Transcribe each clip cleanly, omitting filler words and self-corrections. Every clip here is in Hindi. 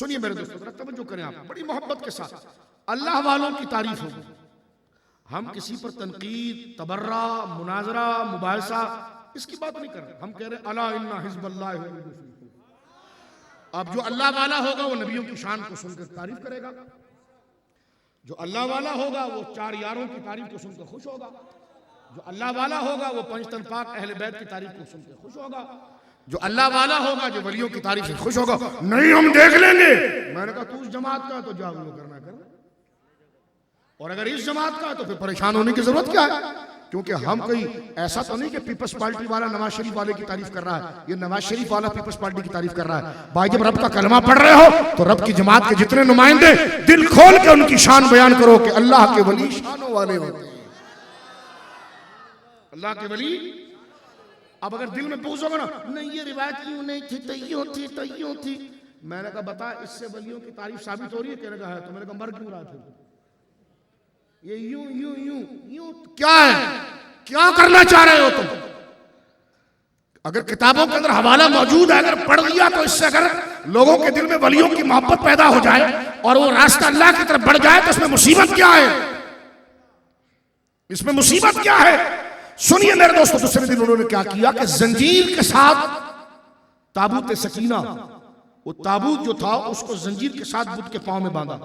सुनिए मेरे दोस्तों, जरा तवज्जो करें आप बड़ी मोहब्बत के साथ। अल्लाह वालों की तारीफ होगी। हम किसी पर तनकीद, तबर्रा, मुनाजरा, मुबाहिसा इसकी बात नहीं कर रहे। हम कह रहे अला इन्ना हिज़्बल्लाह हुमुल मुफ़्लिहून। अब जो अल्लाह वाला होगा वो नबियों की शान को सुनकर तारीफ करेगा। जो अल्लाह वाला होगा वो चार यारों की तारीफ को सुनकर खुश होगा। जो अल्लाह वाला होगा वो पंचतन पाक अहले बैत की तारीफ को सुनकर खुश होगा। जो अल्लाह वाला होगा जो वलियों की तारीफ से खुश होगा। नहीं हम देख लेंगे। मैंने कहा तू उस जमात का है तो जाओ वो करना कर, और अगर इस जमात का है तो फिर परेशान होने की जरूरत क्या है? क्योंकि हम कोई ऐसा तो नहीं कि पीपल्स पार्टी वाला नवाज शरीफ वाले की तारीफ कर रहा है, ये नवाज शरीफ वाला पीपल्स पार्टी की तारीफ कर रहा है। भाई जब रब का कलमा पढ़ रहे हो तो रब की जमात के जितने नुमाइंदे दिल खोल के उनकी शान बयान करो कि अल्लाह के वली शानों वाले होते हैं। अल्लाह के वली। अब अगर दिल में पूछोगे ना, नहीं ये रिवायत यूं नहीं थी तो यूं थी तो यूं थी, मैंने कहा बता इससे वलियों की तारीफ साबित हो रही है? कहने का है। तो मैंने कहा मर क्यों रहा था? ये यूं यूं यूं यूं क्या है? क्या करना चाह रहे हो तुम? अगर किताबों के अंदर हवाला मौजूद है, अगर पढ़ लिया तो इससे अगर लोगों के दिल में वलियों की मोहब्बत पैदा हो जाए और वो रास्ता अल्लाह की तरफ बढ़ जाए तो इसमें मुसीबत क्या है? इसमें मुसीबत क्या है? सुनिए मेरे दोस्तों, दूसरे दिन उन्होंने क्या किया कि जंजीर के साथ ताबूत सकीना, वो ताबूत जो था उसको जंजीर के साथ बुत के पांव में बांधा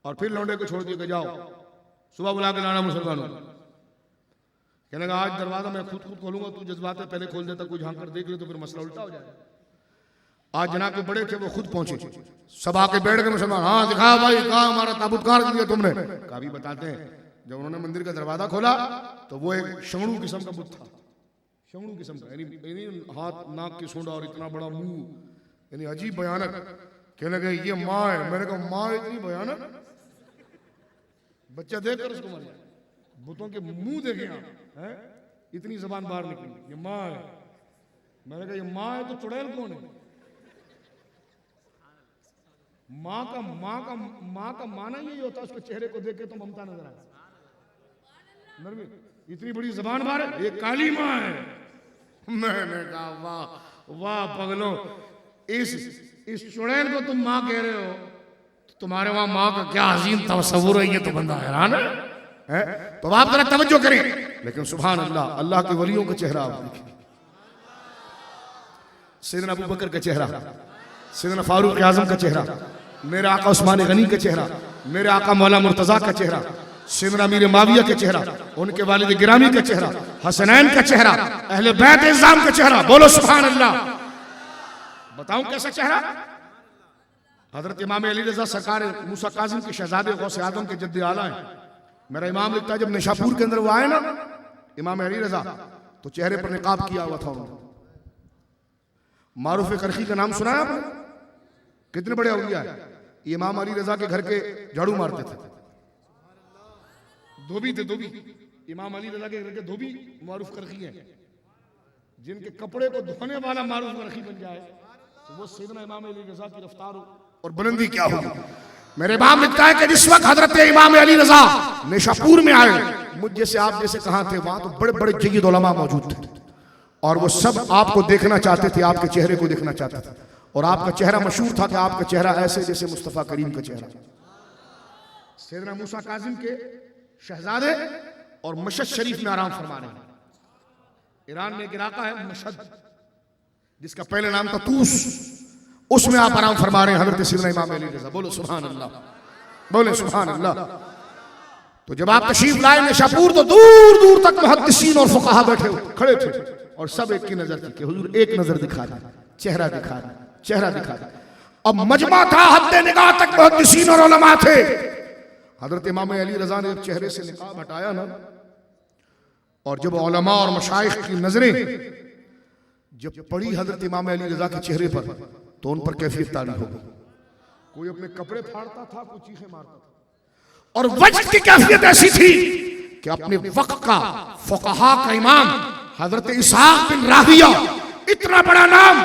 और फिर लौंडे को छोड़ दिया कि जाओ सुबह बुला के लाना मुसलमानों। कहने लगा आज दरवाजा मैं खुद खोलूंगा, तू जज्बात पहले खोल देता, कोई झांक कर देख ले तो फिर मसला उल्टा हो जाएगा। आज जनाब के बड़े थे वो खुद पहुंचे, सब आके बैठ गए मुसलमान। हाँ दिखा भाई, कहा हमारा ताबूत कहाँ रख दिया तुमने? कभी बताते हैं जब उन्होंने मंदिर का दरवाजा खोला तो वो एक शंगड़ू किस्म का बुत था, शंगड़ू किस्म का, यानी हाथ नाक की सूंड और इतना बड़ा मुंह, यानी अजीब भयानक। कहने लगे ये माँ है। मैंने कहा माँ इतनी भयानक? बच्चा देख कर उसको मारे, बुतों के मुंह देखे हैं, इतनी जबान बाहर निकली, ये माँ है। मैंने कहा ये माँ है तो चुड़ैल कौन है? माँ का माना यही होता है उसके चेहरे को देख के तो ममता नजर आए। नरमी इतनी बड़ी जबान बाहर है, ये काली माँ है। मैंने कहा वाह वाह पगलो, इस चुड़ैल को तुम माँ कह रहे हो, तुम्हारे वहां माँ का क्या अजीम तसव्वुर है, ये तो बंदा हैरान है। तो आप जरा तवज्जो करें। लेकिन सुभान अल्लाह, अल्लाह के वलियों का चेहरा आप देखिए, सैयदना अबू बकर का चेहरा, सैयदना फारूक आजम का चेहरा, मेरे आका उस्मान गनी का चेहरा, मेरे आका मौला मुर्तजा का चेहरा, सैयदना अमीर माविया का चेहरा, उनके वालिद गिरामी का चेहरा, हसनैन का चेहरा, अहले बैत इज़्ज़ाम का चेहरा। बोलो सुभान अल्लाह। बताऊं कैसा चेहरा? हजरत इमाम अली रजा सरकार मूसा काजिम के शहजादे गौसे आदम के जद्दे आला है। मेरा इमाम लिखता है जब निशापुर के अंदर वो आए ना इमाम अली रजा, तो चेहरे पर निकाब किया हुआ था उन्होंने। मारूफ करखी का नाम सुना है आपने? कितने बड़े औलिया है। इमाम अली रजा के घर के झाड़ू मारते थे, धोबी थे, धोबी। इमाम अली रजा के घर के धोबी मारूफ करखी है। जिनके कपड़े को धोने वाला मारूफ करखी बन जाए तो वो सैयदना इमाम अली रजा की रफ्तार और बुलंदी क्या होगी। मेरे इमाम लिखता है कि जिस वक्त हजरत इमाम अली रजा निशापुर में आए, मुझ जैसे आप जैसे कहाँ थे, वहां तो बड़े बड़े जय्यद उलमा मौजूद थे और वो सब आपको देखना चाहते थे, आपके चेहरे को देखना चाहते थे। और आपका चेहरा मशहूर था कि आपका चेहरा ऐसे जैसे मुस्तफ़ा करीम का चेहरा। सैयदना मूसा काजिम के शहजादे और मशहद शरीफ में आराम फरमा रहे हैं। ईरान में एक इलाका है मशहद, जिसका पहले नाम था तूस, उसमें आप आराम फरमा रहे हैं हजरत सैयदना इमाम अली रज़ा। बोलो सुभान अल्लाह, बोले सुभान अल्लाह। तो जब आप तशरीफ लाए निशापुर तो दूर दूर तक मुहद्दिसीन और फुक़हा बैठे खड़े थे और सब एक की नजर थी कि हुजूर एक नजर दिखा दे, चेहरा दिखा दे, चेहरा दिखा दे। अब मजमा था, हद्दे निगाह तक मुहद्दिसीन और उलमा थे। हजरत इमाम अली रज़ा ने चेहरे से निकाब हटाया ना, और जब उलमा और मशाइख की नजरें जब पड़ी हजरत इमाम अली रज़ा के चेहरे पर तो उन पर कैफियत तारी हो गई। कोई अपने कपड़े फाड़ता था, कोई चीखें मारता था। और वजद की कैफियत ऐसी थी कि अपने वक्त का फुक़हा का इमाम हजरत इसहाक़ बिन राहिया, इतना बड़ा नाम,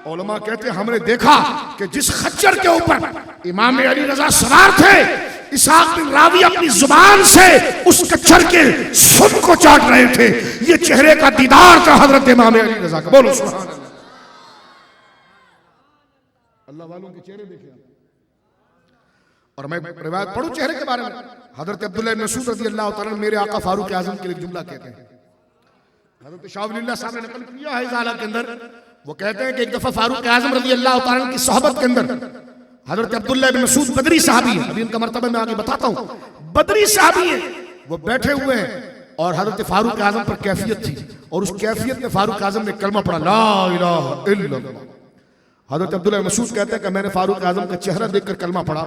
उलमा कहते हमने देखा कि जिस खच्चर के ऊपर इमाम अली रज़ा सवार थे, इसहाक़ बिन रावी अपनी जुबान से उस कच्चर के सुन को चाट रहे थे। ये चेहरे का दीदार था हजरत इमाम अली रज़ा का। बोलो सुभान अल्लाह। अल्लाह वालों के चेहरे देखे आप। और मैं रिवायत पढ़ूं चेहरे के बारे में। हजरत अब्दुल्लाह इब्न मसूद रज़ी अल्लाह तआला अन्हु मेरे आका फारूक आजम के लिए जुमला कहते हैं। हजरत शाह वलीउल्लाह साहब ने नकल किया है इस हालत के अंदर, वो कहते हैं कि एक दफा फारूक आजम रज़ी अल्लाह तआला अन्हु की सोहबत के अंदर हजरत अब्दुल्लाह इब्न मसूद बदरी साहबी है, अभी इनका मर्तबा मैं आगे बताता हूं, बदरी साहबी है, वो बैठे हुए हैं और हजरत फारूक आजम पर कैफियत थी और उस कैफियत में फारूक आजम ने कलमा पढ़ा ला इलाहा इल्लल्लाह। हजरत अब्दुल्लाह इब्न मसूद कहते हैं कि मैंने फारूक आजम का चेहरा देखकर कलमा पढ़ा,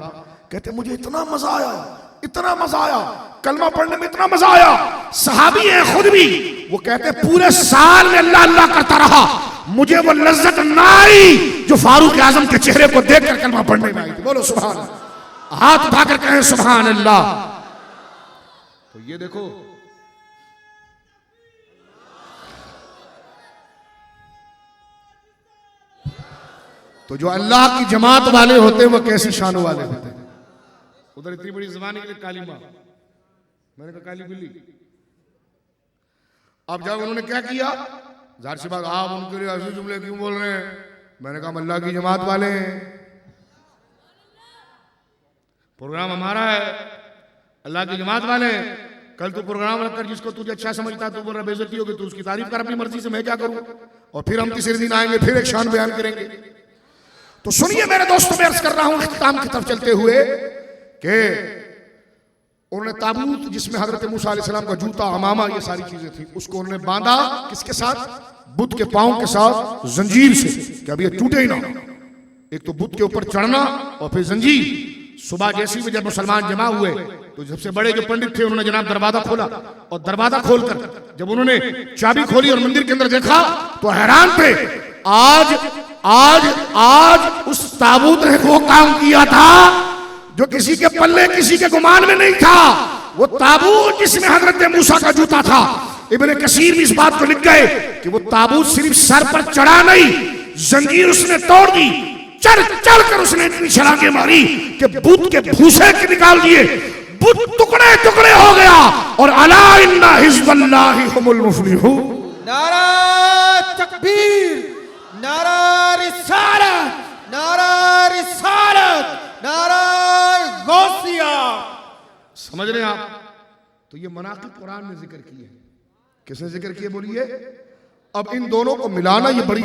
कहते मुझे इतना मजा आया, इतना मजा आया, कलमा पढ़ने में इतना मजा आया, सहाबी है खुद भी, वो कहते पूरे साल में अल्लाह अल्लाह करता रहा, मुझे वो लज्जत ना आई जो फारूक आजम के चेहरे को देखकर कलमा पढ़ने में आई थी। बोलो सुभान अल्लाह, हाथ उठाकर कहें सुभान अल्लाह। तो ये देखो तो जो अल्लाह की जमात वाले होते हैं वो कैसी शानों वाले होते हैं। उधर इतनी बड़ी ज़बान के लिए काली माँ, मैंने कहा काली बिल्ली। अब जब उन्होंने क्या किया, जाहिर सी बात आप उनके लिए ऐसे जुमले क्यों बोल रहे हैं, मैंने कहा अल्लाह की जमात वाले हैं, प्रोग्राम हमारा है, अल्लाह की जमात वाले हैं। कल तू प्रोग्राम रखकर जिसको तुझे अच्छा समझता तू बोल रहा बेइज्जती होगी, तू उसकी तारीफ कर अपनी मर्जी से, मैं क्या करूं। और फिर हम तीसरे दिन आएंगे फिर एक शान बयान करेंगे। तो सुनिए मेरे दोस्तों, मैं अर्ज कर रहा हूं इख्तिताम की तरफ चलते हुए कि उन्होंने ताबूत जिसमें हजरत मूसा अलैहिस्सलाम का जूता अमामा ये सारी चीजें थी, उसको उन्होंने बांधा किसके साथ, बुत के पांव के साथ जंजीर से, कि अब ये टूटे ही ना। एक तो बुत के ऊपर चढ़ना और फिर जंजीर। सुबह जैसी भी जब मुसलमान जमा हुए तो सबसे बड़े जो पंडित थे उन्होंने जनाब दरवाजा खोला और दरवाजा खोलकर जब उन्होंने चाबी खोली और मंदिर के अंदर देखा तो हैरान थे। आज आज आज उस ताबूत ने वो काम किया था जो किसी के पल्ले किसी के गुमान में नहीं था। वो ताबूत जिसमें हजरत मूसा का जूता था, इब्ने कसीर भी इस बात को लिख गए कि वो ताबूत सिर्फ सर पर चढ़ा नहीं, जंजीर उसने तोड़ दी, चढ़ चढ़ कर उसने इतनी छलांगे मारी कि बुत के भूसे के निकाल दिए, बुत टुकड़े टुकड़े हो गया। और अला इन्ना हिज़्बुल्लाहि हुमुल मुफ्लिहून। नारा तकबीर, नारा रिसालत, नारा रिसालत, नारा गौसिया। समझ रहे हैं आप। तो ये मनाक़िब कुरान ने जिक्र किए, किसने जिक्र किए बोलिए। अब इन दोनों को मिलाना ये बड़ी।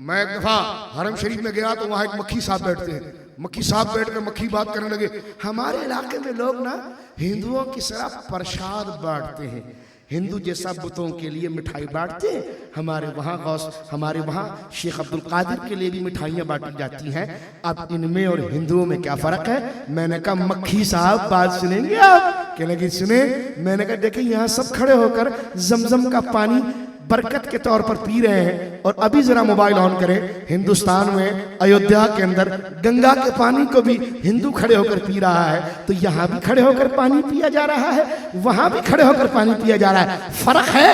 मैं एक दफा हरम शरीफ में गया तो वहां एक मक्खी साहब बैठते हैं, मक्खी साहब बैठकर मक्खी बात करने लगे, हमारे इलाके में लोग ना हिंदुओं की तरह प्रसाद बांटते हैं, हिंदू जैसा बुतों के लिए मिठाई बांटते हैं, हमारे वहाँ गौस, हमारे वहाँ शेख अब्दुल कादिर के लिए भी मिठाइयाँ बांटी जाती हैं। अब इनमें और हिंदुओं में क्या फर्क है। मैंने कहा मक्खी साहब बात सुनेंगे आप। कहने लगी सुने। मैंने कहा देखिए यहाँ सब खड़े होकर जमजम का पानी बरकत के तौर पर पी रहे हैं और अभी जरा मोबाइल ऑन करें, हिंदुस्तान में अयोध्या के अंदर गंगा के पानी को भी हिंदू खड़े होकर पी रहा है, तो यहाँ भी खड़े होकर पानी पिया जा रहा है, वहां भी खड़े होकर पानी पिया जा रहा है, फर्क है।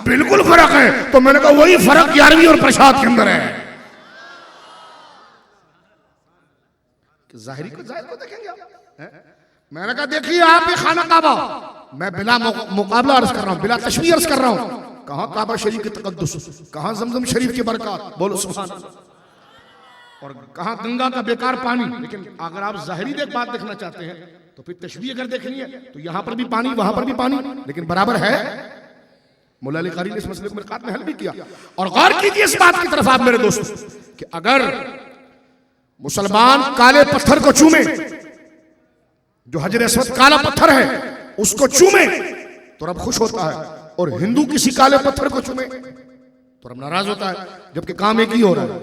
बिल्कुल फर्क है। तो मैंने कहा वही फर्क 11वीं और प्रसाद के अंदर है। जाहिरी को जाहिर को देखेंगे आप। मैंने कहा देखिए आप ये खाना काबा, मैं बिला मुकाबला अर्ज कर रहा हूँ, बिला तशबीह अर्ज कर रहा हूँ। कहाँ काबा शरीफ की तकद्दुस, कहाँ जमजम शरीफ की बरकत, बोलो सुभान अल्लाह। और कहाँ गंगा का बेकार पानी। लेकिन अगर आप जाहिरी देख बात देखना चाहते हैं तो फिर तशबीह अगर देखनी है तो यहाँ पर भी पानी वहां पर भी पानी, लेकिन बराबर है। मुल्ला अली कारी ने इस मसले को मिरकात में हल भी किया। और गौर कीजिए इस बात की तरफ आप मेरे दोस्त कि अगर मुसलमान काले पत्थर को चूमे, जो हजर अस्वद काला पत्थर है उसको चूमे तो रब खुश होता है, और हिंदू किसी काले पत्थर को चूमे तो रब नाराज होता है, जबकि काम एक ही हो रहा है।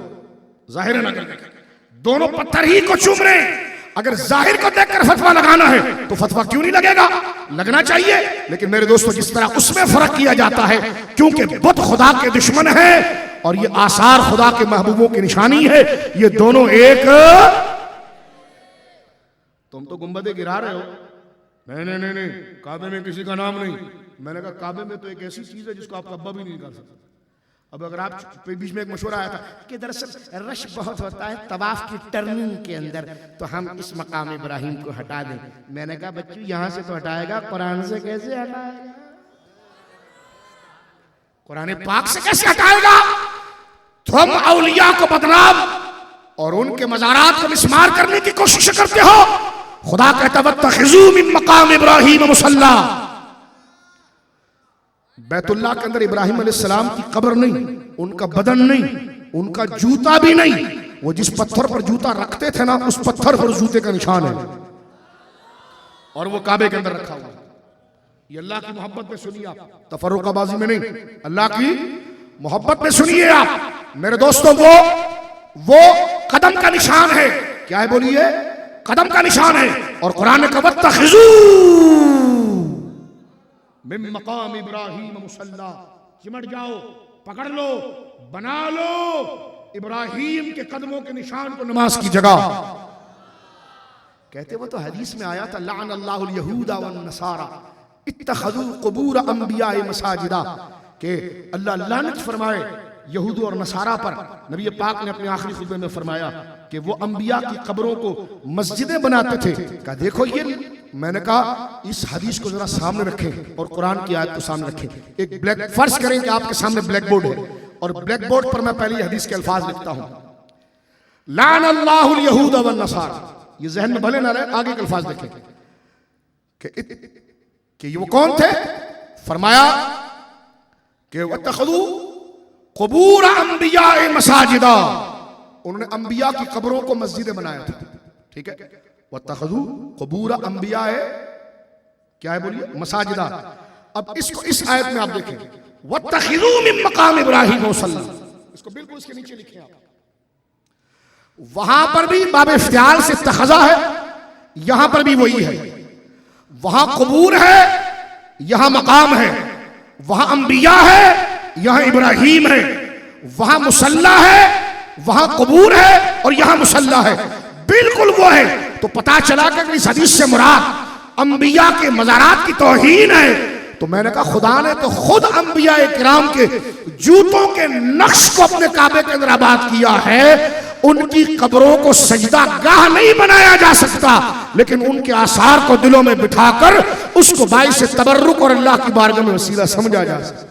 जाहिर है ना, दोनों पत्थर ही को चूम रहे हैं। अगर जाहिर को देखकर फतवा लगाना है तो फतवा क्यों नहीं लगेगा, लगना चाहिए। लेकिन मेरे दोस्तों जिस तरह उसमें फर्क किया जाता है, क्योंकि बुत खुदा के दुश्मन है और ये आसार खुदा के महबूबों की निशानी है, ये दोनों एक। तुम तो गुंबदे गिरा रहे हो। नहीं नहीं नहीं नहीं, काबे में किसी का नाम नहीं। मैंने कहा काबे में तो एक ऐसी चीज है जिसको आप कब्बा भी नहीं कर सकते। अब अगर आप बीच में एक मशवरा आया था कि दरअसल रश बहुत होता है तवाफ की टर्निंग के अंदर, तो हम इस मकाम इब्राहिम को हटा दें। मैंने कहा बच्चों यहां से तो हटाएगा, कुरान से कैसे हटाएगा, कुरान पाक से कैसे हटाएगा। तुम औलिया को बदनाम और उनके मज़ारात को मिस्मार करने की कोशिश करते हो। खुदा कहता वत्तखिज़ू मिन मकाम इब्राहीम मुसल्ला। बैतुल्लाह के अंदर इब्राहिम अलैहिस्सलाम की कब्र नहीं, उनका बदन नहीं, उनका जूता भी नहीं। वो जिस पत्थर पर जूता रखते थे ना, उस पत्थर पर जूते का निशान है, और वो काबे के अंदर रखा हुआ। ये अल्लाह की मोहब्बत में सुनिए आप, तफर्रुकाबाजी में नहीं, अल्लाह की मोहब्बत में सुनिए आप मेरे दोस्तों। वो कदम का निशान है। क्या है बोलिए? कदम का निशान है। और कुरान ने कहा वत्तखिज़ू मिन मकाम इब्राहीम मुसल्ला। चिमट जाओ, पकड़ लो, बना लो इब्राहिम के कदमों के निशान को नमाज की जगह। कहते वो तो हदीस में आया था लान अल्लाहुल यहूदा वन नसारा इत्तखज़ू क़ुबूर अंबिया मसाजिदा, कि अल्लाह लानत फरमाए यहूद और नसारा पर। नबी पाक ने अपने आखिरी खुतबे में फरमाया कि वो अंबिया की कब्रों को मस्जिदें बनाते थे। कहा देखो ये, मैंने कहा इस हदीस को जरा सामने रखें और कुरान की आयत को सामने रखें। एक ब्लैक फर्ज करें कि आपके सामने ब्लैक बोर्ड है, और ब्लैक बोर्ड पर मैं पहले हदीस के अल्फाज लिखता हूं, लान अल्लाहुल यहूद वन नसारा। ये जहन में भले ना रहे, आगे के अल्फाज देखें कि वो कौन थे। फरमाया कि वत्तखज़ू क़ुबूर अंबिया मसाजिदा, उन्होंने अंबिया की कब्रों को मस्जिदें बनाया था। ठीक है, वत्तखज़ू क़ुबूर अंबिया, क्या है बोलिए? मसाजिदा। अब इसको इस आयत में आप देखें, वत्तखिज़ू मिन मकाम इब्राहीम मुसल्ला, इसको बिल्कुल इसके नीचे लिखें आप। वहां पर भी बाब इफ्तियाल से तखज़ा है, यहां पर भी वही है। वहां कबूर है, यहां मकाम है। वहां अंबिया है, यहां इब्राहीम है। वहां मुसल्ला है, वहां कबूर है, और यहां मुसल्ला है। बिल्कुल वो है। तो पता चला कि इस हदीस से मुराद अंबिया के मज़ारात की तौहीन है। तो मैंने कहा खुदा ने तो खुद अंबिया किराम के जूतों के नक्श को अपने काबे के अंदर आबाद किया है। उनकी कब्रों को सजदा गाह नहीं बनाया जा सकता, लेकिन उनके आसार को दिलों में बिठाकर उसको बाइस तबर्रुक और अल्लाह की बारगाह में वसीला समझा जा सकता।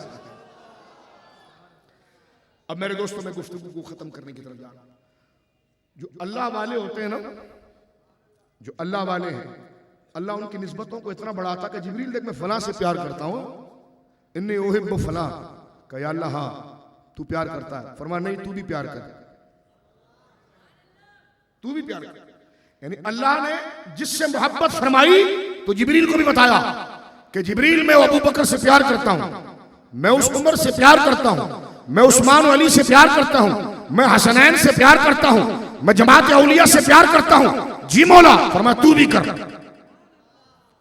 अब मेरे दोस्तों, मैं गुफ्तगू को खत्म करने की तरफ जा रहा हूं। जो अल्लाह वाले होते हैं ना, जो अल्लाह वाले हैं, अल्लाह उनकी निस्बतों को इतना बढ़ाता कि जिब्रील देख मैं फलां से प्यार करता हूं, इन्नी उहिब्बु फलां, कहा अल्लाह हाँ तू प्यार करता है। फरमा नहीं, तू भी प्यार कर, तू भी प्यार कर। यानी अल्लाह ने जिससे मोहब्बत फरमाई तो जिब्रील को भी बताया कि जिब्रील मैं अबू बकर से प्यार करता हूं, मैं उस उमर से प्यार करता हूं, मैं उस्मान अली से प्यार करता हूं, मैं हसनैन से प्यार करता हूं, मैं जमात औलिया से प्यार करता हूं। जी मौला, फरमा तू भी कर।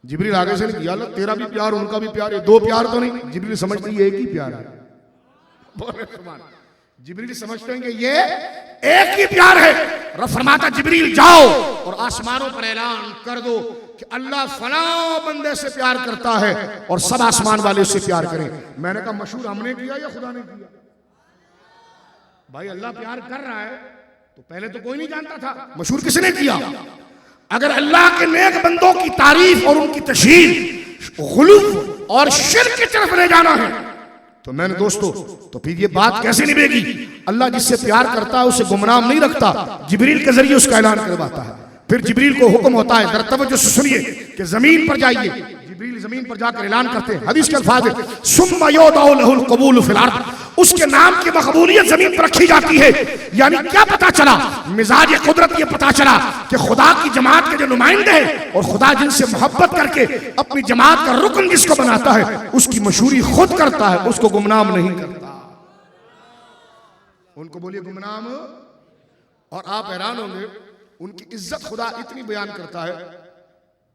जिब्रील आगे से नहीं किया अल्लाह तेरा भी प्यार उनका भी प्यार, ये दो प्यार तो नहीं। जिब्रील समझते ये एक ही प्यार है। जिब्रील समझते हैं कि ये एक ही प्यार है। रब फरमाता जिब्रील जाओ और आसमानों पर ऐलान कर दो कि अल्लाह फलां बंदे से प्यार करता है और सब आसमान वाले उससे प्यार करें। मैंने कहा मशहूर हमने किया या खुदा ने किया? भाई अल्लाह प्यार कर रहा है तो पहले तो कोई नहीं जानता था, मशहूर किसने किया? अगर अल्लाह के नेक बंदों की तारीफ और उनकी तशहीर गुलूफ और शिर्क की तरफ ले जाना है तो मैंने दोस्तों, तो फिर ये बात कैसे निभेगी? अल्लाह जिससे प्यार करता है उसे गुमनाम नहीं रखता, जिब्रील के जरिए उसका ऐलान करवाता है। फिर जिब्रील को हुक्म होता है, जरा तवज्जो से सुनिए कि जमीन पर जाइए। जिब्रील जमीन पर जाकर ऐलान करते हैं, हदीस के अल्फाज है सुम्मा युदअउ लहुल कबूल फिल अर्द, उसके नाम की मकबूलियत जमीन पर रखी जाती है। यानी क्या पता चला? मिजाज कुदरत ये पता चला कि खुदा की जमात के जो नुमाइंदे हैं और खुदा जिनसे मोहब्बत करके अपनी जमात का रुकन जिसको बनाता है उसकी मशहूरी खुद करता है, उसको गुमनाम नहीं करता। उनको बोलिए गुमनाम। और आप हैरान होंगे, उनकी इज्जत खुदा इतनी बयान करता है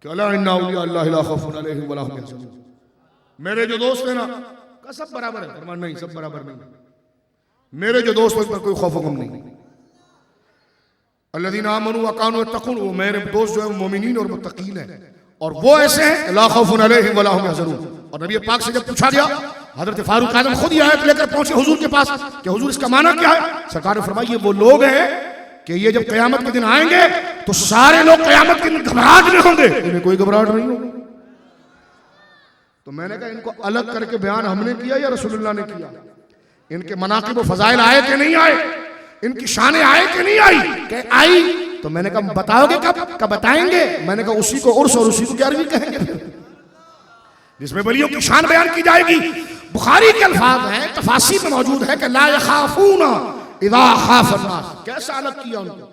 कि अला इन्ना औलिया अल्लाह ला खौफुन अलैहिम वला हुम यहज़नून। मेरे जो दोस्त हैं ना, का सब बराबर है। फरमान नहीं, सब बराबर नहीं। मेरे जो दोस्त हैं पर कोई खौफ गम नहीं। अल्लज़ीना आमनू व कानू यत्तक़ून, वो मेरे दोस्त जो है मोमिनीन और मुत्तक़ीन है, और वो ऐसे हैं ला खौफुन अलैहिम वला हुम यहज़नून। और नबी पाक से जब पूछा गया, हज़रत फारूक आज़म खुद ये आयत लेकर पहुंचे हुजूर के पास कि हुजूर इसका माना क्या है? सरकार ने फरमाया ये वो लोग हैं कि ये जब क़यामत के दिन आएंगे तो सारे लोग क़यामत के दिन घबराहट में होंगे, इन्हें कोई घबराहट नहीं होगी। तो मैंने कहा इनको अलग करके बयान हमने किया या रसूलुल्लाह ने किया? इनके मनाक़िब व फ़ज़ाइल आए कि नहीं आए? इनकी शानें आए कि नहीं आई? कि आई। तो मैंने कहा बताओगे कब बताएंगे? मैंने कहा उसी को उर्स और उसी को 11वीं कहेंगे, जिसमें वलियों की शान बयान की जाएगी। बुखारी के अल्फाज हैं, तफासीर में मौजूद है कि ला यखाफूना इज़ा खाफ़ अन्नास। कैसा अलग किया उनको?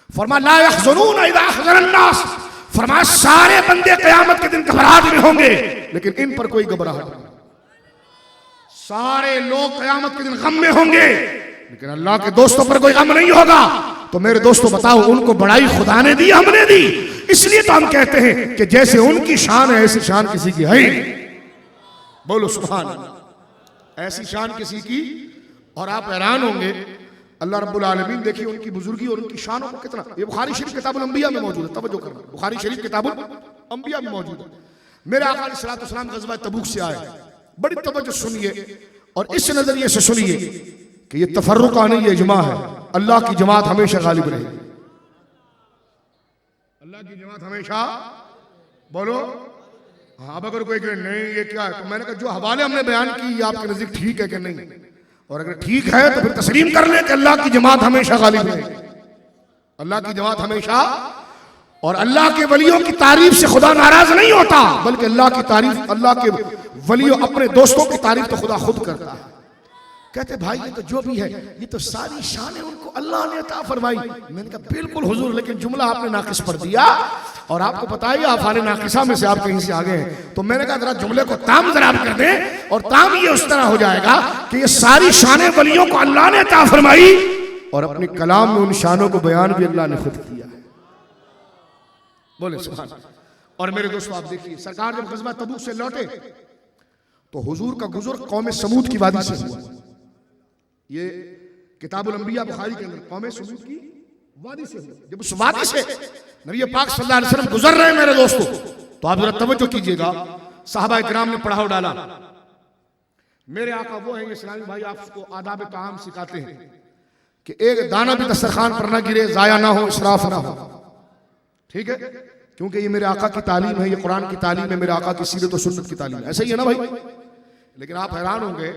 फरमा ला यहज़नूना इज़ा हज़न अन्नास। फरमा सारे बंदे क़यामत के दिन घबराहट में होंगे, लेकिन इन पर कोई घबराहट नहीं। सारे लोग क़यामत के दिन गम में होंगे, लेकिन अल्लाह के दोस्तों पर कोई गम नहीं होगा। तो मेरे दोस्तों बताओ, उनको बड़ाई खुदा ने दी, हमने दी। इसलिए तो हम कहते हैं कि जैसे उनकी शान है ऐसी शान किसी की है ही नहीं। बोलो सुभान अल्लाह। ऐसी शान किसी की। और आप हैरान होंगे, अल्लाह रब्बुल आलमीन देखिए उनकी बुजुर्गी और उनकी शानों को कितना। ये बुखारी शरीफ किताबुल अंबिया में मौजूद है, तवज्जो करना, बुखारी शरीफ किताबुल अंबिया में मौजूद है। मेरे आका अलैहिस्सलातु वस्सलाम ग़ज़वा तबूक से आए, बड़ी तवज्जो सुनिए और इस नजरिए से सुनिए कि ये तफर्रुक़ा नहीं, ये इजमा है। अल्लाह की जमात हमेशा गालिब रहे। अल्लाह की जमात हमेशा, बोलो हाँ। अब अगर कोई कहे नहीं ये क्या है, तो मैंने कहा जो हवाले हमने बयान की ये आपके नजदीक ठीक है कि नहीं? और अगर ठीक है तो फिर तस्लीम कर ले कि अल्लाह की जमात हमेशा गालिब रहे। अल्लाह की जमात हमेशा। और अल्लाह के वलियों की तारीफ से खुदा नाराज नहीं होता, बल्कि अल्लाह की तारीफ, अल्लाह के वलियों अपने दोस्तों की तारीफ तो खुदा खुद करता है। कहते भाई ये तो जो भी है, ये तो सारी शान उनको अल्लाह ने अता फरमाई। मैंने कहा बिल्कुल हुजूर, लेकिन जुमला आपने नाकिस पढ़ दिया। और आपको पता है आफान नाकिसा में से आप कहीं से आ गए हैं। तो मैंने कहा जरा जुमले को ताम जराब कर दें, और ताम ये उस तरह हो जाएगा कि ये सारी शानें वलियों को अल्लाह ने अता फरमाई, और अपने कलाम में उन शानों को बयान भी अल्लाह ने खुद किया है। बोले सुभान। और मेरे दोस्तों आप देखिए, सरकार जब ग़ज़वा तबूक से लौटे तो हुजूर का गुज़र कौम समूद की वादी से हुआ। ये किताबुल अंबिया बुखारी के अंदर कौम समूद की वादी से हुआ। जब उस वादी से नबी पाक सल्लल्लाहु अलैहि वसल्लम गुजर रहे हैं मेरे दोस्तों, तो आप जरा तवज्जो कीजिएगा। सहाबा इकराम ने पढ़ाव डाला। मेरे आका वो हैं इस्लामी भाई, आपको आदाब ताम सिखाते हैं कि एक दाना भी दस्तरखान पर ना गिरे, जाया ना हो, इसराफ ना हो। ठीक है, क्योंकि ये मेरे आका की तालीम है, ये कुरान की तालीम है, मेरे आका की सीरत और सुन्नत की तालीम है। ऐसा ही है ना भाई? लेकिन आप हैरान होंगे,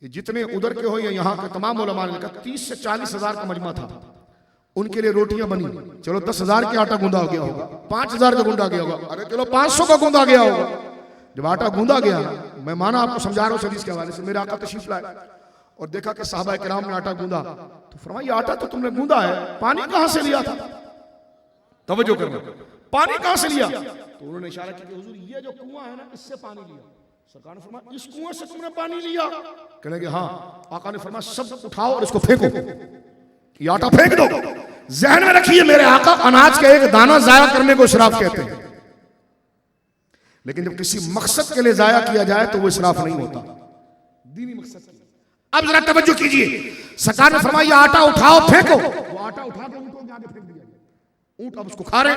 जितने उधर के हो या यहाँ के तमाम उलमा ने कहा 30 से 40 हज़ार का मजमा था। उनके लिए रोटियां बनी, चलो 10,000 के आटा गूंदा गया होगा, 5,000 का गूंदा गया होगा, अरे चलो 500 का गूंदा गया होगा। जब आटा गूंदा गया, मैं माना आपको समझा रहा हूँ हदीस के हवाले से, मेरे आका तशरीफ लाए और देखा कि साहबा किराम ने आटा गूंदा, तो फरमाया ये आटा तो तुमने गूंदा है, पानी कहाँ से लिया था? तवज्जो करना, पानी कहाँ से लिया? तो उन्होंने इशारा किया कि हुजूर ये जो कुआं है ना, इससे पानी लिया। सरकार ने फरमाया इस कुआं से तुमने पानी लिया? कहने लगे हाँ। आका ने फरमाया सब उठाओ और इसको फेंको, ये आटा फेंक दो। जहन में रखिए मेरे आका अनाज का एक दाना जाया करने को इसराफ कहते हैं, लेकिन जब किसी मकसद के लिए जाया किया जाए तो वो इसराफ नहीं होता, दीनी मकसद के लिए। अब जरा तवज्जो कीजिए, सरकार ने फरमाया ये आटा उठाओ फेंको। वो आटा उठा के ऊँटों के आगे फेंक दिया। ऊँट अब उसको खा रहे।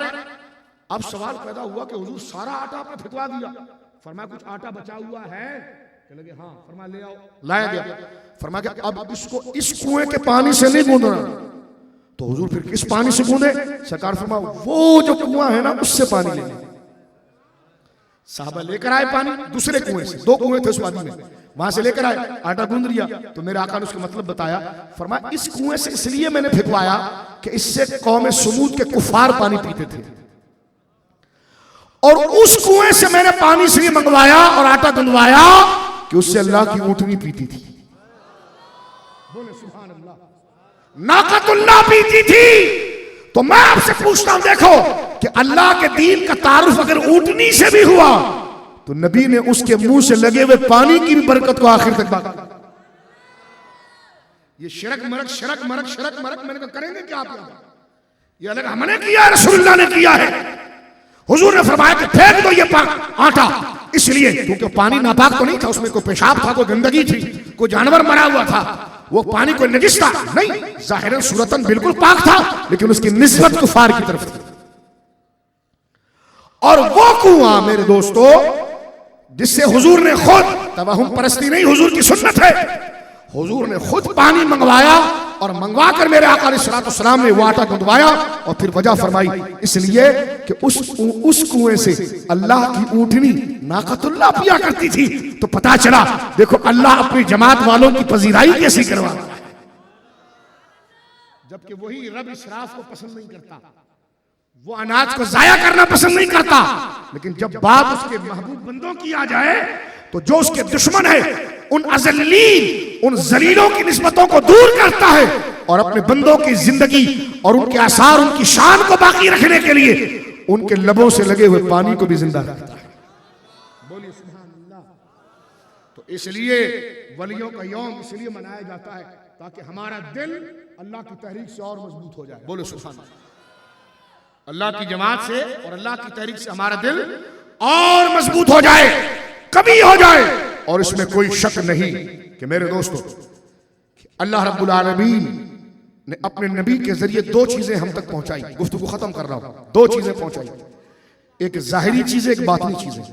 अब सवाल पैदा हुआ कि हुजूर सारा आटा आपने फेंकवा दिया। फरमाया कुछ आटा बचा हुआ है? कहने लगे हाँ। फरमाया ले आओ। लाया गया। फरमाया कि अब इसको इस कुएं के पानी से नहीं गूंदना। तो हुजूर फिर किस पानी से गूंदे? सरकार फरमाया वो जो कुआं है ना उससे पानी ले। साहबा लेकर आए पानी दूसरे कुएं से, 2 कुएं थे उस वादी में, वहां से लेकर आए, आटा गूंद लिया। तो मेरे आका ने उसका मतलब बताया। फरमाया इस कुएं से इसलिए मैंने फेंकवाया कि इससे कौम समूद के कुफार पानी पीते थे, और उस कुएं से मैंने पानी इसलिए मंगवाया और आटा गूंदवाया कि उससे अल्लाह की ऊँटनी पीती थी। बोले सुभान अल्लाह। नाकतुल्लाह पीती थी। तो मैं आपसे पूछता हूं, देखो कि अल्लाह के दीन का तारुफ अगर ऊँटनी से भी हुआ तो नबी ने उसके मुंह से लगे हुए पानी की भी बरकत को आखिर तक बात। ये शरक मरक शरक मरक शरक मरक मैंने कहा करेंगे क्या आप? ये अलग हमने किया, रसूलुल्लाह ने किया है। हुजूर ने फरमाया कि फेंक दो ये आटा, इसलिए क्योंकि पानी नापाक तो नहीं था, उसमें कोई पेशाब था, कोई गंदगी थी, कोई जानवर मरा हुआ था, वो पानी कोई नजिस था नहीं, जाहिरन सूरतन बिल्कुल पाक था, लेकिन उसकी निस्बत कुफार की तरफ थी। और वो कुआं मेरे दोस्तों जिससे हुजूर ने खुद, तवहुम परस्ती नहीं, हुजूर की सुन्नत है, हुजूर ने खुद पानी मंगवाया और मंगवा कर मेरे आका अलैहिस्सलाम ने वो आटा गूंदवाया और फिर वजह फरमाई, इसलिए कि उस कुएं से अल्लाह की ऊँटनी नाकतुल्लाह पिया करती थी। तो पता चला देखो अल्लाह अपनी जमात वालों की पजीराई कैसी करवा। जबकि वही रब इसराफ को पसंद नहीं करता, वो अनाज को जाया करना पसंद नहीं करता। लेकिन जब बात उसके महबूब बंदों की आ जाए तो जो उसके दुश्मन है उन अज़लील, उन जलीलों की निस्बतों को दूर करता है और अपने बंदों की जिंदगी और उनके आसार, उनकी शान को बाकी रखने के लिए उनके लबों से लगे हुए पानी को भी जिंदा रखता है। बोलिए सुभान अल्लाह। तो इसलिए वलियों का यौम इसलिए मनाया जाता है ताकि हमारा दिल अल्लाह की तहरीक से और मजबूत हो जाए। बोलो सुभान अल्लाह। अल्लाह की जमात से और अल्लाह की तहरीक से हमारा दिल और मजबूत हो जाए, कभी हो जाए। और इसमें कोई शक नहीं कि मेरे दोस्तों, अल्लाह रब्बुल आलमीन ने अपने नबी के जरिए दो चीजें हम तक पहुंचाई। गुफ्तगू खत्म कर रहा हूं। दो चीजें पहुंचाई, एक जाहिरी चीजें, एक बातिनी चीजें।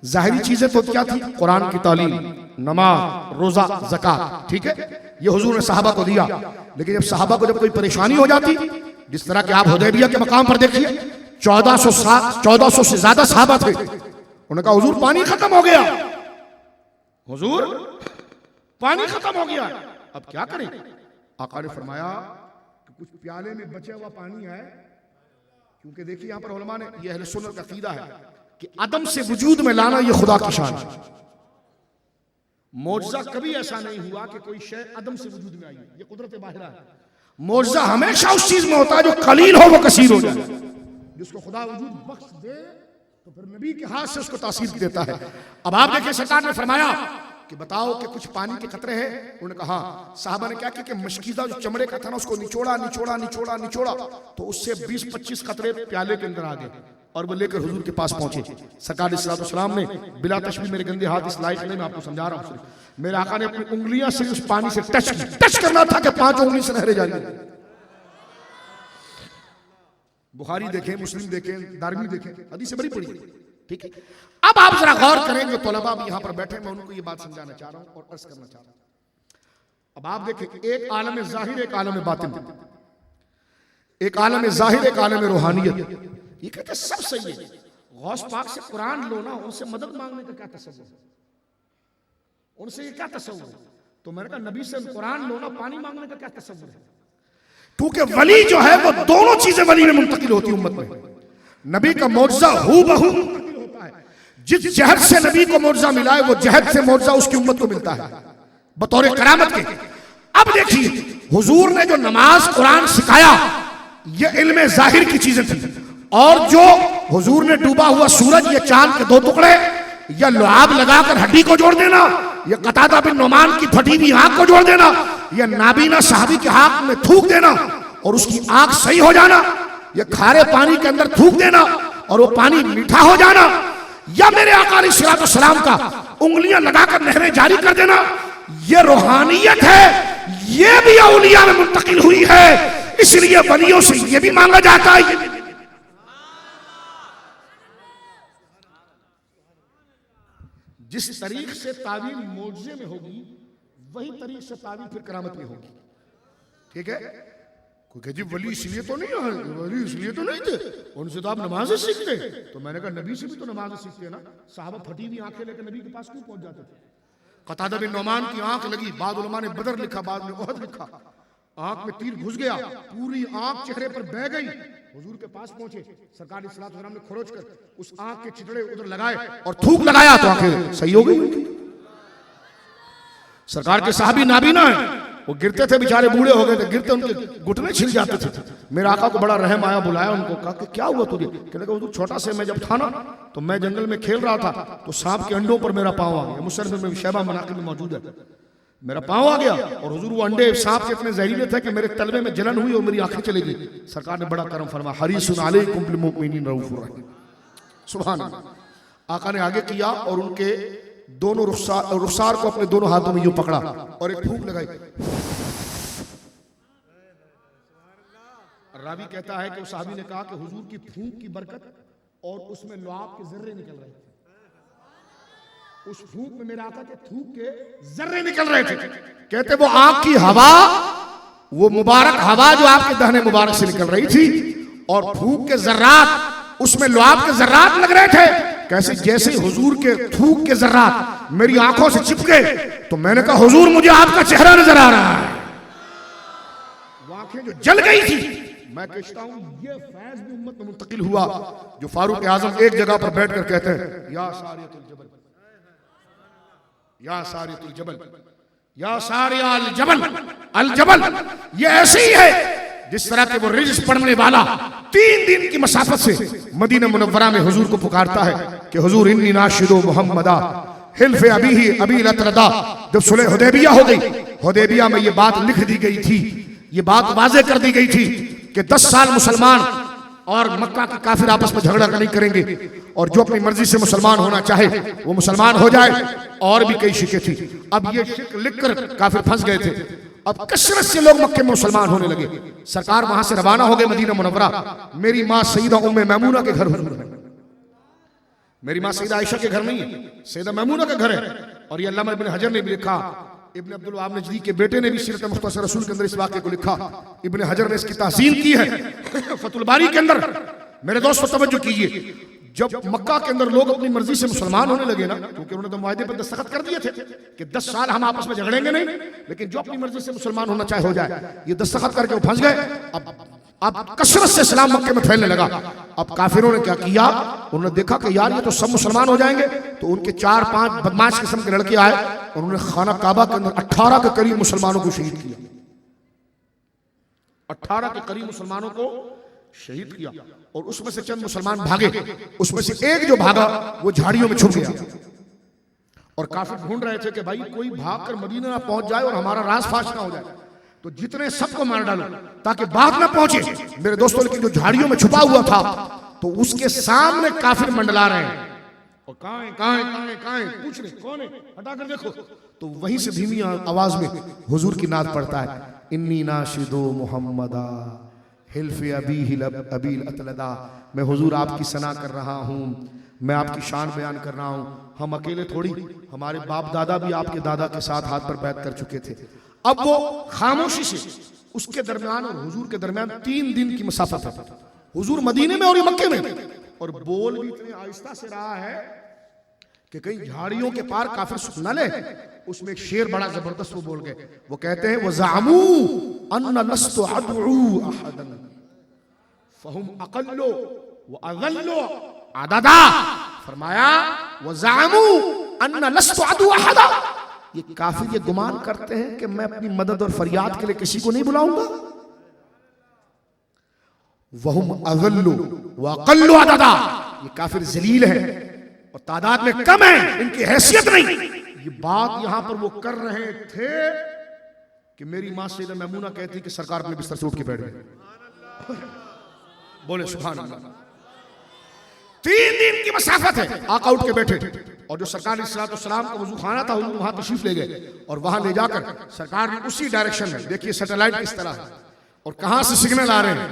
जाहिरी चीजें तो क्या थी? कुरान की तालीम, नमाज, रोजा, ज़कात, ठीक है, ये हुजूर ने सहाबा को दिया। लेकिन जब सहाबा को जब कोई परेशानी हो जाती, जिस तरह के आप हुदैबिया के मकाम पर देखिए 1400 से ज्यादा सहाबा थे, उन्होंने कहा हुजूर पानी खत्म हो गया, हुजूर पानी खत्म हो गया, अब क्या करें? आका ने फरमाया कि कुछ प्याले में बचा हुआ पानी है, क्योंकि देखिए यहां पर उलमा ने, यह अहले सुन्नत का अकीदा है कि अदम से वजूद में लाना यह खुदा की शान है। मौजज़ा कभी ऐसा नहीं हुआ कि कोई शय अदम से वजूद में आई, ये कुदरत बाहिरा है। मौजज़ा हमेशा उस चीज में होता है जो कलील हो वो कसीर हो जाए। जिसको खुदा वजूद बख्श दे तो फिर नबी के हाथ से उसको तासीर देता है। अब आप देखिए, सरकार ने फरमाया कि बताओ कि कुछ पानी के कतरे हैं। उन्होंने कहा, साहबा ने क्या किया कि मशकीदा जो चमड़े का था ना, उसको निचोड़ा निचोड़ा निचोड़ा निचोड़ा, तो उससे 20-25 कतरे प्याले के अंदर आ गए और वो लेकर हुजूर के पास पहुंचे। सरकार अलैहिस्सलाम ने बिला तशबीह, मेरे गंदे हाथ इस लायक नहीं, मैं आपको समझा रहा हूं, मेरे आका ने अपनी उंगलियां से उस पानी से टच करना था कि 5 उंगली से नहरें जारी। बुखारी देखें, मुस्लिम देखें, दारमी देखें, हदीस से बड़ी पड़ी, ठीक है। अब आप जरा गौर करें, जो तलबा भी यहां पर बैठे, मैं उनको ये बात समझाना चाह रहा हूं और अर्ज करना चाह रहा हूं। अब आप देखें, एक आलम जाहिर, एक आलम बातिन, एक आलम जाहिर, एक आलम रूहानियत। ये कहते सब सही है, गौस पाक से कुरान लो ना, उनसे मदद मांगने का क्या तसव्वुर है? उनसे ये क्या तसव्वुर है? तो मैंने कहा नबी से कुरान लो ना, पानी मांगने का क्या तसव्वुर है? क्योंकि वली जो है वो दोनों चीजें वली में मुंतकिल होती है उम्मत में। नबी का मौजज़ा हूबहू मुंतकिल होता है, जिस जहद से नबी को मौजज़ा मिला है वो जहद से मौजज़ा उसकी उम्मत को मिलता है बतौर करामत के। अब देखिए, हुजूर ने जो नमाज, कुरान सिखाया, ये इल्म जाहिर की चीजें थी। और जो हुजूर ने डूबा हुआ सूरज, ये चांद के 2 टुकड़े, या लुआब लगाकर हड्डी को जोड़ देना, या कतादा बिन नुमान की फटी हुई आंख को जोड़ देना, या नाबीना साहबी के हाथ में थूक देना और उसकी आंख सही हो जाना, या खारे पानी के अंदर थूक देना और वो पानी मीठा हो जाना, या मेरे आका अलैहिस्सलाम का उंगलियां लगाकर नहरें जारी कर देना, ये रूहानियत है। ये भी औलिया में मुंतकिल हुई है, इसलिए वलियों से ये भी मांगा जाता है। जिस तरीक से तावील मौजज़े में होगी, वही तरीक से तावील फिर करामत में होगी, ठीक है। कोई कहे जी वली इसलिए तो नहीं है, वली इसलिए तो नहीं थे, उनसे तो आप नमाज़ें सीखते। तो मैंने कहा नबी से भी तो नमाज़ें सीखते ना। साहबा फटी हुई आंखें लेकर नबी के पास क्यों पहुंच जाते थे? कतादा बिन नुमान की आंख लगी, बाद उलमा ने बदर लिखा, बाद में उहद लिखा, आंख में तीर घुस गया, पूरी आंख चेहरे पर बह गई। हुजूर के पास पहुंचे, सरकार अलैहिस्सलाम ने खरोच कर उस आंख के चितड़े उधर लगाए और थूक लगाया तो आंखें सही हो गई। सरकार के साहबी नाबीना है, वो गिरते थे, बेचारे बूढ़े हो गए थे, गिरते उनके घुटने छिल जाते थे। मेरे आका को बड़ा रहम आया, बुलाया उनको, कहा कि क्या हुआ तुझे? कहने लगा हुजूर छोटा से मैं जब था ना, तो मैं जंगल में खेल रहा था, तो सांप के अंडों पर मेरा पांव आ गया। मुसन्नफ में शैबा मनाक़िब में मौजूद है, मेरा पांव आ गया और हुजूर वो अंडे सांप के इतने जहरीले थे कि मेरे तलवे में जलन हुई और मेरी आंखें चली गई। सरकार ने बड़ा करम फरमाया, हरीसुन अलैकुम बिल मुमिनीन रऊफुर रहीम। सुभान अल्लाह। आका ने आगे किया और उनके दोनों रुखसार को अपने दोनों हाथों में यूं पकड़ा और एक फूंक लगाई। रावी कहता है कि उस साहबी ने कहा कि हुजूर की फूंक की बरकत और उसमें लुआब के जर्रे निकल रहे थे। उस फूंक में मेरे आका के थूक के जर्रे निकल रहे थे। कहते वो आंख की हवा, वो मुबारक हवा जो आपके दहने मुबारक से निकल रही थी, और फूंक के जर्रात, उसमें लुआब के जर्रात लग रहे थे। कैसे? जैसे हुजूर के थूक के जर्रात मेरी आंखों से चिपके, तो मैंने कहा हुजूर मुझे आपका चेहरा नजर आ रहा है। आंखें जो जल गई थी, मैं कहता हूं ये फैज भी उम्मत में मुंतकिल हुआ जो फारूक आजम एक जगह पर बैठकर कहते हैं, या सारियतुल जबल, या सारियतुल जबल, या सारियाल जबल, अल जबल। ये ऐसे ही है जिस तरह के वो रिज्स पढ़ने वाला 3 दिन की मसाफत से मदीना मुनव्वरा में हुजूर को पुकारता है कि हुजूर इन्नी नाशिदो मुहम्मदा हिल्फ अबीही अबी लतरदा। जब सुलह हुदैबिया हो गई, हुदैबिया में ये बात लिख दी गई थी, ये बात वाज़ेह कर दी गई थी कि 10 साल मुसलमान और मक्का के काफिर आपस में झगड़ा नहीं करेंगे, और जो अपनी मर्जी से मुसलमान होना चाहे वो मुसलमान हो जाए। और भी कई शिकें थी। अब ये शिक लिखकर काफिर फंस गए थे। अब कसरत से लोग मक्के में मुसलमान होने लगे। सरकार वहां से रवाना हो गए मदीना मुनव्वरा। मेरी माँ सईदा उम्मे मैमूना के घर हुजूर है। मेरी माँ सईदा आयशा के घर नहीं है, सईदा मैमूना का घर है। और ये अल्लामा इब्न हजर ने भी लिखा, इब्न अब्दुल वहाब नजदी के बेटे ने भी सीरत मुख्तसर रसूल के अंदर इस वाक़े को लिखा। इब्न हजर ने इसकी तहसीन की है फतहुल बारी के अंदर। मेरे दोस्तों तवज्जो कीजिए, जब मक्का के अंदर लोग अपनी मर्जी से मुसलमान होने लगे ना, क्योंकि उन्होंने तो मुआहदे पर दस्तखत कर दिए थे कि 10 साल हम आपस में झगड़ेंगे नहीं, लेकिन जो अपनी मर्जी से मुसलमान होना चाहे हो जाए, ये दस्तखत करके वो फंस गए। अब कसरत से इस्लाम मक्के में फैलने लगा। अब काफिरों ने क्या किया, उन्होंने देखा कि यार ये तो सब मुसलमान हो जाएंगे, तो उनके 4-5 बदमाश किस्म के लड़के आए, उन्होंने खाना काबा के अंदर 18 के करीब मुसलमानों को शहीद किया। 18 के करीब मुसलमानों को शहीद किया। और उसमें से चंद मुसलमान भागे। उसमें से एक जो भागा वो झाड़ियों में छुप गया। और काफिर ढूंढ रहे थे कि भाई कोई भागकर मदीना ना पहुंच जाए और हमारा राज फाश ना हो जाए, तो जितने सबको मार डालो ताकि बात ना पहुंचे। मेरे दोस्तों, लेकिन जो झाड़ियों में छुपा हुआ था, तो उसके सामने काफिर मंडला रहे हैं। और कहां है, कहां है, कहां है, कहां है, पूछ रहे कौन है, हटाकर देखो। तो वहीं से धीमी आवाज में हुजूर की नात पड़ता है, इन्नी नाशिदो मुहम्मदा हिल्फ अबी अतलदा। मैं हुजूर आपकी सना कर रहा हूँ, मैं आपकी शान बयान कर रहा हूँ। हम अकेले थोड़ी, हमारे बाप दादा भी आपके दादा के साथ हाथ पर बैत कर चुके थे। अब वो खामोशी से उसके दरमियान और हुजूर के दरमियान 3 दिन की मसाफत है। हुजूर मदीने में और ये मक्के में, और बोल भी इतने आहिस्ता से रहा है कि कहीं झाड़ियों के पार काफिर सुन न ले। उसमें एक शेर बड़ा जबरदस्त वो बोल गए, वो कहते हैं, वज़अमू अन्ना लस्तु अदउ अहदन फहुम अक़ल्लु व अज़ल्लु अददा। फरमाया वज़अमू अन्ना लस्तु अदउ अहदा। ये काफिर ये गुमान करते हैं कि मैं अपनी मदद और फरियाद के लिए किसी को नहीं बुलाऊंगा। वहुम अज़ल्लु व अक़ल्लु अददा। ये काफिर जलील है और तादाद में कम है, इनकी हैसियत नहीं। ये बात यहां पर वो कर रहे थे कि मेरी मां सैयदा मैमूना कहती कि सरकार अपने बिस्तर से उठ के बैठ गए। बोले सुभान अल्लाह। 3 दिन की मसाफत है, आका उठ के बैठे। और जो सरकार इस्लाम का वजू खाना था, वहां तशरीफ ले गए और वहां ले जाकर सरकार ने उसी डायरेक्शन में, देखिए सैटेलाइट किस तरह है और कहां से सिग्नल आ रहे हैं,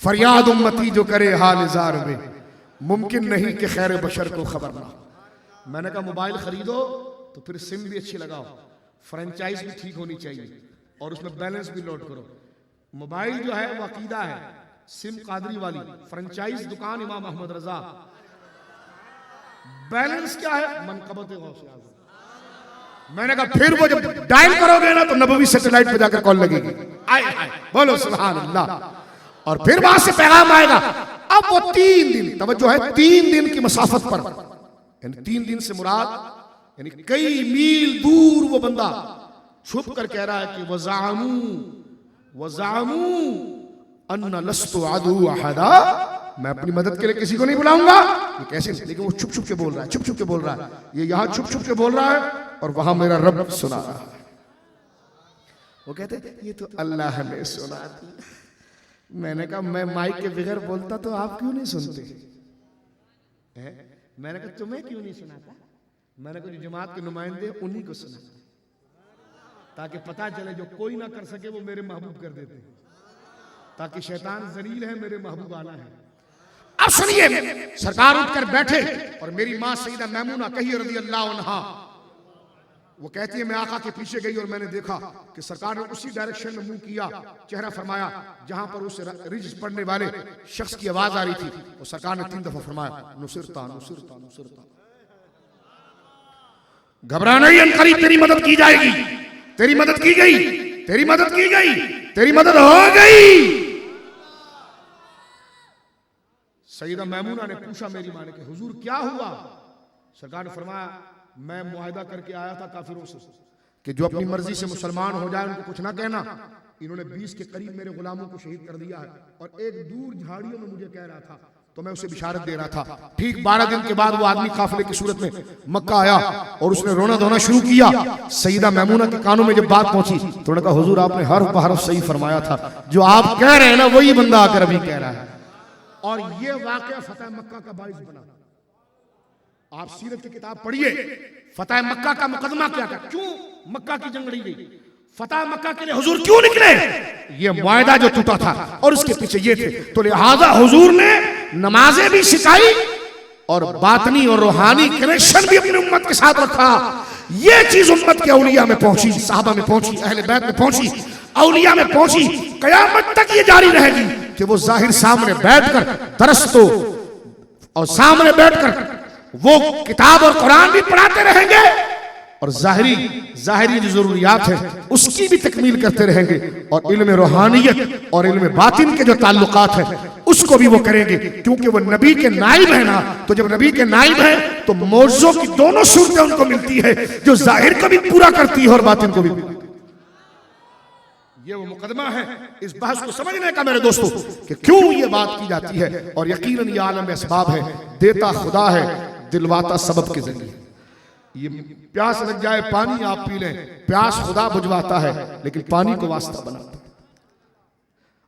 फरियाद उम्मती जो करे हाल जार में, मुमकिन नहीं कि खैर बशर को खबर ना। मैंने कहा मोबाइल खरीदो तो फिर सिम भी अच्छी लगाओ, फ्रेंचाइज भी ठीक होनी चाहिए और उसमें बैलेंस भी लोड करो। मोबाइल जो है वो अकीदा है, सिम कादरी वाली, फ्रेंचाइज दुकान इमाम अहमद रजा, बैलेंस क्या है मनकबत गौसे आज़म। मैंने कहा फिर वो जब डायल करोगे ना तो नबवी सैटेलाइट पे जाकर कॉल लगेगी। आए आए बोलो सुभान अल्लाह। और फिर वहां से पैगाम आएगा। अब वो 3 दिन, तवज्जो है, 3 दिन की मसाफत पर, यानी 3 दिन से मुराद यानी कई मील दूर वो बंदा छुप कर कह रहा है कि वज़अमू अन्ना लस्तु अदउ अहदा, मैं अपनी मदद के लिए किसी को नहीं बुलाऊंगा। ये कैसे, लेकिन वो छुप छुप के बोल रहा है, छुप छुप के बोल रहा है। ये यहां छुप छुप के बोल रहा है और वहां मेरा रब सुना रहा है। वो कहते ये तो अल्लाह ने सुना दी। मैंने कहा मैं माइक के बगैर बोलता तो आप क्यों नहीं सुनते हैं? मैंने कहा तुम्हें क्यों नहीं सुनाता? मैंने कहा जो जमात के नुमाइंदे उन्हीं को सुनाता, ताकि पता चले जो कोई ना कर सके वो मेरे महबूब कर देते हैं, ताकि शैतान जलील है, मेरे महबूब आला है। अब सुनिए, सरकार उठकर बैठे और मेरी मां सईदा मैमूना कही रज़ी अल्लाह अन्हा, वो कहती है मैं आका के पीछे गई और मैंने देखा कि सरकार ने उसी डायरेक्शन में मुंह किया, चेहरा फरमाया जहां पर उस रिज्स पढ़ने वाले शख्स की आवाज आ रही थी। और सरकार ने 3 दफा फरमाया नुसरता नुसरता नुसरता, घबरा नहीं, अनकरीब तेरी मदद की जाएगी। तेरी मदद की गई, तेरी मदद की गई। तेरी मदद हो गई। सईदा मैमूना ने पूछा मेरी मां ने कि हुजूर क्या हुआ? सरकार ने फरमाया मैं मुआहदा करके आया था काफिरों से कि जो अपनी मर्जी से मुसलमान हो जाए उनको कुछ ना कहना। इन्होंने 20 के करीब मेरे गुलामों को शहीद कर दिया है और एक दूर झाड़ियों में मुझे कह रहा था तो मैं उसे बिशारत दे रहा था। ठीक 12 दिन के बाद वो आदमी काफिले की सूरत में मक्का आया और उसने रोना धोना शुरू किया। सईदा मैमूना के कानों में जब बात पहुंची तो उन्होंने कहा हुजूर आपने हर्फ बहरफ सही फरमाया था, जो आप कह रहे हैं ना वही बंदा आकर अभी कह रहा है। और ये वाकया फतेह मक्का का बाइस बना। आप सीरत की किताब पढ़िए, फतेह मक्का का मुकदमा क्या था, क्यों मक्का की जंग लड़ी गई, फतेह मक्का के लिए हुजूर क्यों निकले, ये मुआहदा जो टूटा था और उसके पीछे ये थे। तो लिहाजा हुजूर ने नमाजें भी सिखाई और बातनी और रूहानी कनेक्शन भी अपनी उम्मत के साथ रखा। ये चीज उम्मत के औलिया में पहुंची, साहबा में पहुंची, अहले बैत में पहुंची, औलिया में पहुंची, कयामत तक ये जारी रहेगी कि वो जाहिर सामने बैठकर दरस तो और सामने बैठकर वो किताब और कुरान भी पढ़ाते रहेंगे और जाहिरी जो जरूरियात है उसकी भी तकमील करते रहेंगे और इल्म रूहानियत और इल्म बातिन के जो ताल्लुकात है उसको भी वो करेंगे, क्योंकि वो नबी के नाइब है ना। तो जब नबी के नाइब है तो मौजों की दोनों सूरतें उनको मिलती है, जो जाहिर को भी पूरा करती है और बातिन को भी। ये वो मुकदमा है इस बहस को समझने का मेरे दोस्तों कि क्यों ये बात की जाती है। और यकीनन ये आलम असबाब है, देता खुदा है, दिलवाता सबब के जरिए। ये प्यास लग जाए पानी आप पी लें, प्यास खुदा बुझवाता है लेकिन पानी को वास्ता बनाता है।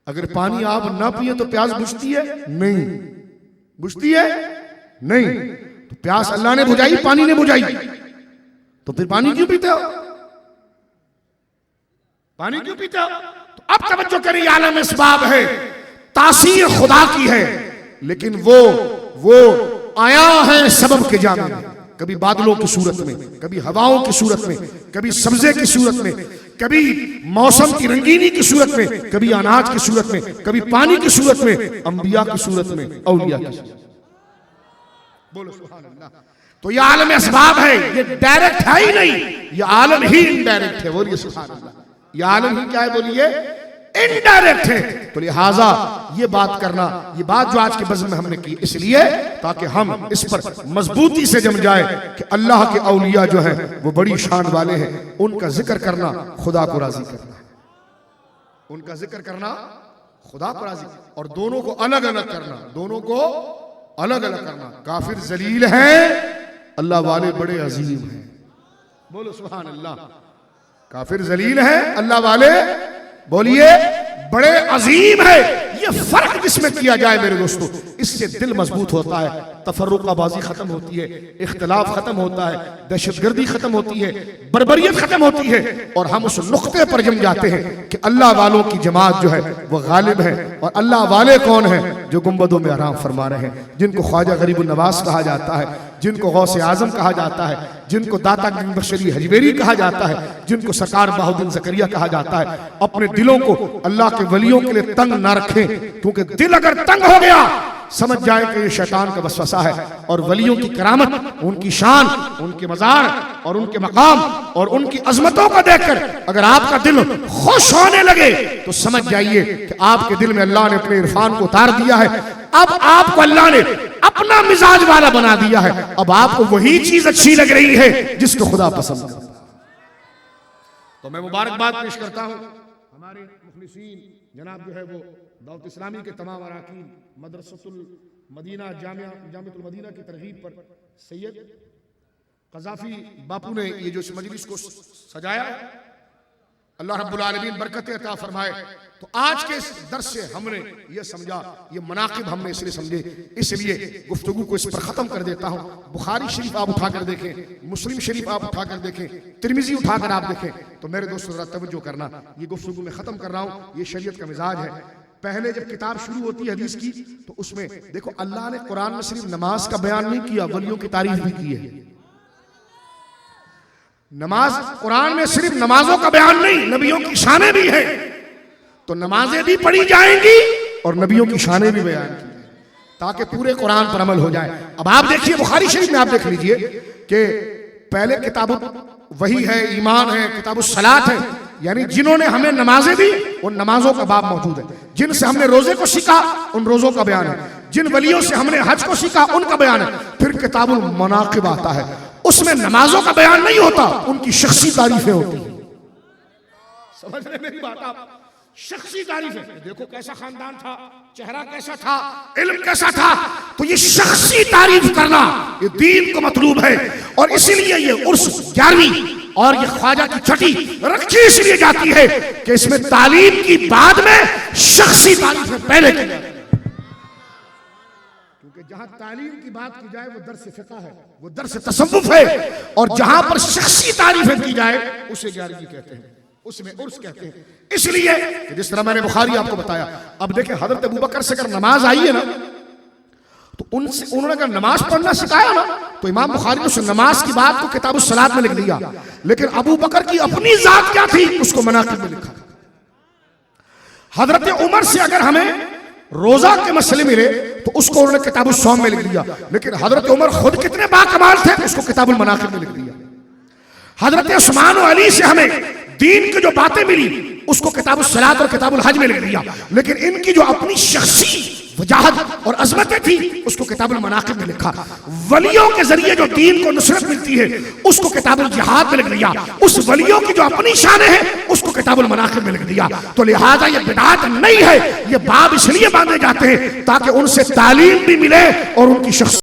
अगर पानी आप ना पिए तो प्यास बुझती है नहीं, बुझती है नहीं। तो प्यास अल्लाह ने बुझाई, पानी ने बुझाई, तो फिर पानी क्यों पीते हो, पानी क्यों पीते हो? तो अब तवज्जो करिए, आलम असबाब है, तासीर खुदा की है, लेकिन वो आया है सबब के जामे में, कभी बादलों की सूरत में, कभी हवाओं की सूरत में, कभी सब्जे की सूरत में, कभी मौसम की रंगीनी की सूरत में, कभी अनाज की सूरत में, कभी पानी की सूरत में, अंबिया की सूरत में, औलिया की सूरत में। बोलो सुभान अल्लाह। तो ये आलम असबाब है, ये डायरेक्ट है ही नहीं, ये आलम ही इनडायरेक्ट है। बोलिए सुभान अल्लाह। ये आलम ही क्या है, बोलिए इनडायरेक्ट है। तो लिहाजा ये बात करना, ये बात जो आज के बज़्म में हमने की इसलिए ताकि हम इस पर मजबूती से जम जाए कि अल्लाह के औलिया जो हैं वो बड़ी शान वाले हैं, उनका जिक्र करना खुदा को राजी करना है, उनका जिक्र करना खुदा को राजी, और दोनों को अलग अलग करना, दोनों को अलग अलग करना। काफिर जलील हैं, अल्लाह वाले बड़े अजीम हैं। बोलो सुभान अल्लाह। काफिर जलील हैं, अल्लाह वाले बोलिए बड़े अजीम है। ये फर्क जिसमें किया जाए मेरे दोस्तों, इससे दिल मजबूत होता है, तफर्रुकाबाजी खत्म होती है, इख्तिलाफ खत्म होता है, दहशतगर्दी खत्म होती है, बर्बरियत खत्म होती है, और हम उस नुक्ते पर जम जाते हैं कि अल्लाह वालों की जमात जो है वो गालिब है। और अल्लाह वाले कौन है? जो गुंबदों में आराम फरमा रहे हैं, जिनको ख्वाजा गरीबुन नवाज कहा जाता है, जिनको गौसे आजम कहा जाता है, जिनको दाता बशरी हजवेरी कहा जाता है, जिनको सरकार बाहुद्दीन ज़करिया कहा जाता है। अपने दिलों को अल्लाह के वलियों के लिए तंग ना रखें, क्योंकि दिल अगर तंग हो गया समझ जाए कि ये शैतान का वसवसा है। और वलियों की करामत, उनकी शान, उनके मज़ार और उनके मकाम और उनकी अजमतों को देखकर अगर आपका दिल खुश होने लगे तो समझ जाइए कि आपके दिल में अल्लाह ने अपने इरफान को उतार दिया है। अब आपको अल्लाह ने अपना मिजाज वाला बना दिया है। अब आपको वही चीज अच्छी लग रही है जिसको खुदा पसंद करता है। तो मैं मुबारकबाद पेश करता हूं हमारे मुखलिसीन जनाब जो है वो दावत इस्लामी के तमाम अराकीन, मदरसतुल मदीना जामिअतुल मदीना की तरगीब पर सैयद क़ज़ाफ़ी बापू ने ये जो इस मजलिस को सजाया, अल्लाह रब्बुल आलमीन बरकत अता फरमाए। तो आज के इस दर्स से हमने ये समझा, ये मनाक़िब हमने इसलिए समझे, इसलिए गुफ्तगू को इस पर ख़त्म कर देता हूँ। बुखारी शरीफ आप उठाकर देखें, मुस्लिम शरीफ आप उठाकर देखें, तिरमिज़ी उठाकर आप देखें। तो मेरे दोस्तों ज़रा तवज्जो करना, ये गुफ्तगू मैं ख़त्म कर रहा हूँ, ये शरीयत का मिजाज है। पहले जब किताब शुरू होती है हदीस की तो उसमें देखो अल्लाह ने कुरान में सिर्फ नमाज का बयान नहीं किया, वलियों की तारीफ भी की है। नमाज कुरान में सिर्फ नमाजों का बयान नहीं, नबियों की शानें भी हैं। तो नमाजें भी पढ़ी जाएंगी और नबियों की शानें भी बयान की जाएंगी ताकि पूरे कुरान पर अमल हो जाए। अब आप देखिए बुखारी शरीफ में आप देख लीजिए कि पहले किताब वही है, ईमान है, किताब सलात है, यानी जिन्होंने हमें नमाजें दी उन नमाजों का बाब मौजूद है, जिनसे हमने रोजे को सीखा उन रोजों का बयान है, जिन वलियों से हमने हज को सीखा उनका बयान है। फिर किताबुल मनाकिब आता है, उसमें नमाजों का बयान नहीं होता, उनकी शख्सी तारीफें होती हैं। समझ रहे मेरी बात आप? शख्सी तारीफें, देखो कैसा खानदान था, चेहरा कैसा था, इल्म कैसा था। तो ये शख्सी तारीफ करना ये दीन को मतलूब है। और इसीलिए ये उर्स 11वीं और ये ख्वाजा की छठी रखी इसलिए जाती है कि इसमें तालीम की बाद में शख्सी तारीफें पहले की जाती है। क्योंकि जहां तालीम की बात की जाए वो दर्स फिक़ह है, वो दर्स तसव्वुफ है, और जहां पर शख्सी तारीफें की जाए उसे 11वीं कहते हैं, उसमें उर्स कहते हैं। इसलिए जिस तरह मैंने बुखारी आपको बताया, अब देखें हजरत अबू बकर से अगर नमाज आई है ना, तो उनसे उन्होंने अगर नमाज पढ़ना सिखाया ना, तो इमाम बुखारी ने उस नमाज की बात को किताब सलात में लिख दिया। लेकिन अबू बकर की अपनी जात क्या थी उसको मनाकिब में लिखा। हजरत उमर से अगर हमें रोजा के मसले मिले तो उसको उन्होंने किताब सौम में लिख दिया। लेकिन हजरत उमर खुद कितने बाकमाल थे, उसको किताब मनाकिब में लिख दिया। हजरत उस्मान और अली से हमें दीन की जो बातें मिली उसको किताब सलात और किताब हज में लिख दिया। लेकिन इनकी जो अपनी शख्सी वजाहत और अजमतें थी उसको किताबुल मनाकिब में लिखा। वलियों के जरिए जो दीन को नुसरत मिलती है उसको किताबुल जिहाद में लिख दिया। उस वलियों की जो अपनी शान है उसको किताबुल मनाकिब में लिख दिया। तो लिहाजा ये बिदअत नहीं है, ये बाब इसलिए बांधे जाते हैं ताकि उनसे तालीम भी मिले और उनकी शख्स